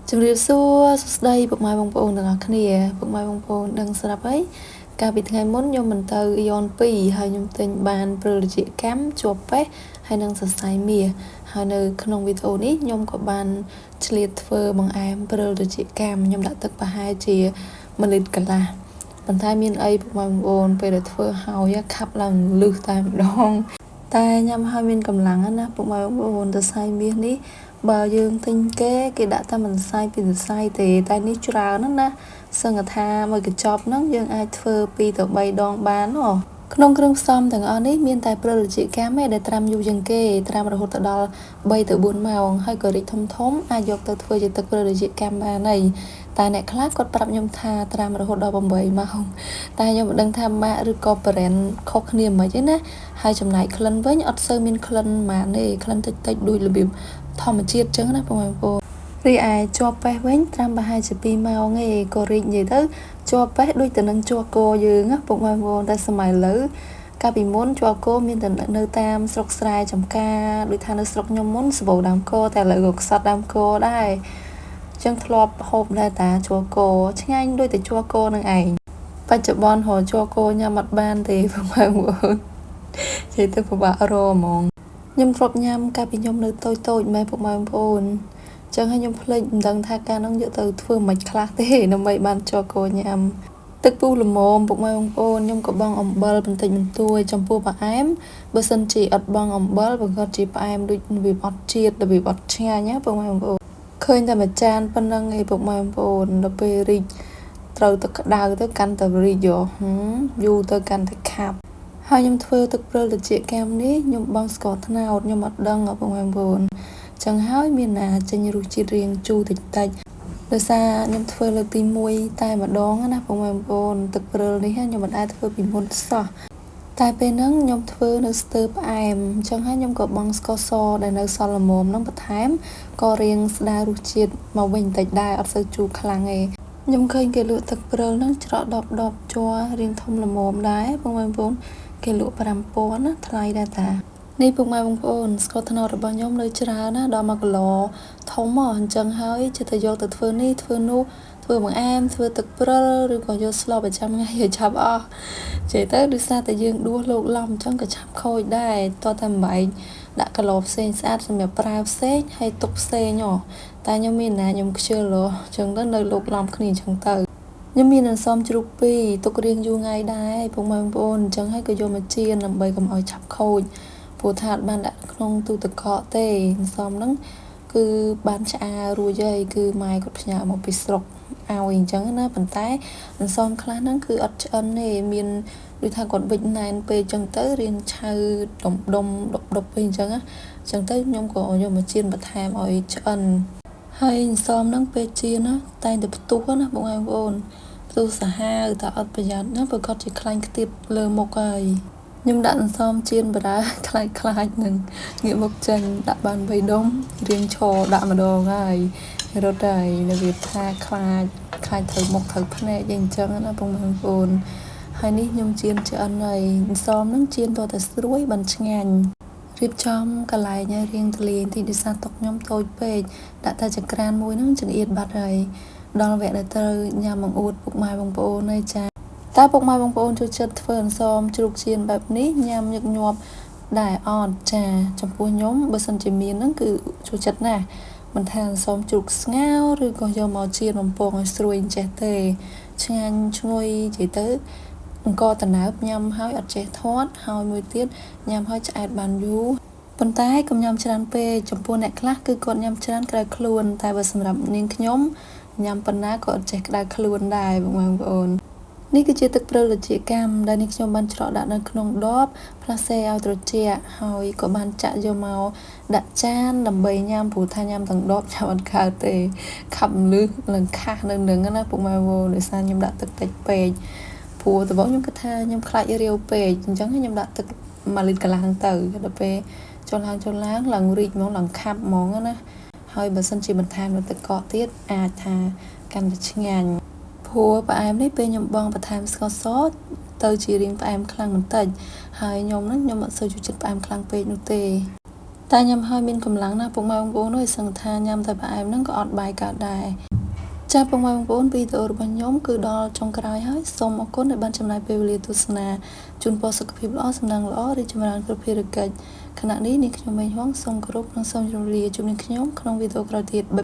ជំរាបសួរសួស្តីពុកម៉ែបងប្អូនទាំងអស់គ្នាពុកម៉ែបងប្អូនដឹងស្រាប់ហើយកាលពីថ្ងៃមុនខ្ញុំមិនទៅយន2ហើយខ្ញុំទិញបានព្រិលជាកម្មជាប់ពេះហើយនឹងសរសៃមាសហើយនៅក្នុងវីដេអូនេះខ្ញុំក៏បានឆ្លៀតធ្វើបង្អែមព្រិលជាកម្មខ្ញុំដាក់ទឹកប្រហែលជា1លីត្រកន្លះប៉ុន្តែមានអីពុកម៉ែបងប្អូនពេលដែលធ្វើហើយខាប់ឡើងលឹះតែម្ដងតែញ៉ាំហើយមានកម្លាំងណាពុកម៉ែបងប្អូនសរសៃមាសនេះបើយើងទិញគេដាក់តែមិនសាយពីសរសៃទេតែនេះច្រើនណាស់សឹងថាមួយកញ្ចប់ហ្នឹងយើងអាចធ្វើ2ទៅ3ដងបានហ៎ក្នុងគ្រឿងផ្សំទាំងអស់នេះមានតែព្រិលជាកម្មឯដែលត្រាំយូរជាងគេត្រាំរហូតដល់3ទៅ4ម៉ោងហើយក៏រីកធំអាចយកទៅធ្វើជាទឹកព្រិលជាកម្មបានហើយតែអ្នកខ្លះគាត់ប្រាប់ខ្ញុំថាត្រាំរហូតដល់8ម៉ោងតែខ្ញុំមិនដឹងថាម៉ាក់ឬក៏ brand ខុសគ្នាមិនទេណាហើយចំណែកក្លិនវិញអត់សូវមានក្លិនម៉ាក់ទេក្លិនតិចដូចរបៀបធម្មជាតិចឹងណាបងប្អូនរីឯជាប់ពេះវិញត្រាំប្រហែលជា2ម៉ោងឯងក៏រីកនិយាយទៅជាប់ពេះដូចទៅនឹងជាប់គោយើងណាបងប្អូនតែសម័យឥឡូវកាលពីមុនជាប់គោមានតែនៅតាមស្រុកស្រែចំការដូចថានៅស្រុកខ្ញុំមុនសម្បូរដើមគោតែឥឡូវក៏ខ្សត់ដើមគោដែរចឹងធ្លាប់ហូបដែរតាជាប់គោឆ្ងាញ់ដូចតែជាប់គោនឹងឯងបច្ចុប្បន្នរកជាប់គោញ៉ាំអត់បានទេបងប្អូននិយាយទៅពិបាករកហ្មងខ្ញុំធ្លាប់ញ៉ាំកាលពីខ្ញុំនៅតូចម៉ែពុកម៉ែបងប្អូនចឹងហើយខ្ញុំភ្លេចមិនដឹងថាការនោះយកទៅធ្វើមិនខ្លះទេដើម្បីបានជាប់គោញ៉ាំទឹកពុះល្មមពុកម៉ែបងប្អូនខ្ញុំក៏បង់អំបិលបន្តិចបន្តួចចំពោះផ្អែមបើសិនជាអត់បង់អំបិលបើគាត់ជាផ្អែមដូចវាអត់ជាតិវាអត់ឆ្ងាញ់ណាពុកម៉ែបងប្អូនឃើញតែមួយចានប៉ុណ្ណឹងឯងពុកម៉ែបងប្អូនដល់ពេលរីកត្រូវទឹកក្តៅទៅកាន់តែរីកយូរទៅកាន់តែខាប់ហើយខ្ញុំធ្វើទឹកព្រិលត្រជាកម្មនេះខ្ញុំបង់ស្ករត្នោតខ្ញុំអត់ដឹងបងប្អូនចឹងហើយមានណាចេញរសជាតិរៀងជូរតិចដោយសារខ្ញុំធ្វើលើកទី1តែម្ដងណាបងប្អូនទឹកព្រិលនេះខ្ញុំមិនអាចធ្វើពីមុនសោះតែពេលហ្នឹងខ្ញុំធ្វើនៅស្ទើរផ្អែមចឹងហើយខ្ញុំក៏បង់ស្ករសដែលនៅសល់ល្មមហ្នឹងបន្ថែមក៏រៀងស្ដាររសជាតិមកវិញបន្តិចដែរអត់សូវជូរខ្លាំងទេខ្ញុំឃើញគេលក់ទឹកព្រិលហ្នឹងច្រកដបជ័ររៀងធំល្មមដែរបងប្អូនគេលក់5000ណាថ្លៃដែរតានេះពុកម៉ែបងប្អូនស្ករត្នោតរបស់ខ្ញុំនៅច្រើនណាដល់1គីឡូធំមកអញ្ចឹងហើយចិត្តទៅយកទៅធ្វើនេះធ្វើនោះធ្វើបង្អែមធ្វើទឹកព្រិលឬក៏យកស្លប្រចាំថ្ងៃឲ្យឆាប់អស់ចេះទៅដូចសារតែយើងដួសលោកឡំអញ្ចឹងក៏ឆាប់ខូចដែរតោះតែមិនបាច់ដាក់គីឡូផ្សេងស្អាតសម្រាប់ប្រើផ្សេងហើយទុកផ្សេងតែខ្ញុំមានណាខ្ញុំខ្ជិលអញ្ចឹងទៅនៅលោកឡំគ្នាអញ្ចឹងទៅខ្ញុំមានអន្សមជ្រូក2ទុករៀងយូរថ្ងៃដែរពុកម៉ែបងប្អូនអញ្ចឹងហើយក៏យកមកចៀនដើម្បីកុំឲ្យឆាប់ខូចព្រោះថាអត់បានដាក់ក្នុងទូទឹកកកទេអន្សមហ្នឹងគឺបានឆ្អើររួចហើយគឺម៉ែគាត់ផ្ញើមកពីស្រុកឲ្យអញ្ចឹងណាប៉ុន្តែអន្សមខ្លះហ្នឹងគឺអត់ឆ្អិនទេមានដូចថាគាត់វិចណែនពេកអញ្ចឹងទៅរៀងឆៅដុំពេកអញ្ចឹងណាអញ្ចឹងទៅខ្ញុំក៏យកមកចៀនបន្ថែមឲ្យឆ្អិនហើយអន្សមហ្នឹងពេលចៀនណាតែងតែផ្ទុះណាបងប្អូនផ្ទុះសាហាវតែអត់ប្រយ័ត្នណាព្រោះគាត់ជាខ្លាញ់ខ្ទាតលើមុខហើយខ្ញុំដាក់អន្សមចៀនបារាខ្លាចនឹងងាកមុខចេញដាក់បាន3ដុំរៀងឈរដាក់ម្ដងហើយរត់ហើយនៅវាថាខ្លាចត្រូវមុខត្រូវភ្នែកអញ្ចឹងណាបងប្អូនហើយនេះខ្ញុំចៀនឆ្អិនហើយអន្សមហ្នឹងចៀនតតែស្រួយបានឆ្ងាញ់រៀបចំកន្លែងឲ្យរៀងទលាយទីដោយសារតុខ្ញុំតូចពេកដាក់តែចង្ក្រានមួយហ្នឹងចង្អៀតបាត់ហើយដល់វគ្គដែលត្រូវញ៉ាំបង្អួតពុកម៉ែបងប្អូនហើយចាតើពុកម៉ែបងប្អូនចូលចិត្តធ្វើអន្សមជ្រូកចៀនបែបនេះញ៉ាំញឹកញាប់ដែរអត់ចាចំពោះខ្ញុំបើសិនជាមានហ្នឹងគឺចូលចិត្តណាស់មិនថាអន្សមជ្រូកស្ងោរឬក៏យកមកចៀនបំពងឲ្យស្រួយចេះទេឆ្ងាញ់ឈ្ងុយនិយាយទៅអង្គតណើបញ៉ាំហើយអត់ចេះធាត់ហើយមួយទៀតញ៉ាំហើយឆ្អែតបានយូរប៉ុន្តែកុំញ៉ាំច្រើនពេកចំពោះអ្នកខ្លះគឺគាត់ញ៉ាំច្រើនក្តៅខ្លួនតែបើសម្រាប់នាងខ្ញុំញ៉ាំប៉ុណ្ណាក៏អត់ចេះក្តៅខ្លួនដែរបងប្អូននេះគឺជាទឹកព្រិលត្រជាកម្មដែលនេះខ្ញុំបានច្រកដាក់នៅក្នុងដបផ្លាសេឲ្យត្រជាក់ហើយក៏បានចាក់យកមកដាក់ចានដើម្បីញ៉ាំព្រោះថាញ៉ាំទាំងដបញ៉ាំអត់កើតទេខាប់លឺឡើងខាស់នៅនឹងណាពុកម៉ែបងដោយសារខ្ញុំដាក់ទឹកតិចពេកព្រោះដំបូងខ្ញុំគិតថាខ្ញុំខ្លាចរាវពេកអញ្ចឹងខ្ញុំដាក់ទឹក1លីត្រកន្លះទៅដល់ពេលចុះឡើងឡើងរីកហ្មងឡើងខាប់ហ្មងណាហើយបើសិនជាបន្ថែមនៅទឹកកកទៀតអាចថាកាន់តែឆ្ងាញ់ព្រោះផ្អែមនេះពេលខ្ញុំបងបន្ថែមស្ករសទៅជារៀងផ្អែមខ្លាំងបន្តិចហើយខ្ញុំអត់សូវចូលចិត្តផ្អែមខ្លាំងពេកនោះទេ តែញ៉ាំហើយមានកម្លាំងណាស់ពុកម៉ែបងប្អូនអើយសឹងថាញ៉ាំតែផ្អែមហ្នឹងក៏អត់បាយកើតដែរចាពុកម៉ែបងប្អូនវីដេអូរបស់ខ្ញុំគឺដល់ចុងក្រោយហើយសូមអរគុណដែលបានចំណាយពេលវេលាទស្សនាជូនពរសុខភាពល្អសំណាងល្អរីកចម្រើនគ្រប់ភារកិច្ចខណៈនេះនាងខ្ញុំមេងហងសូមគោរពនិងសូមជម្រាបលាជួបនាងខ្ញុំក្នុងវីដេអូក្រោយទៀត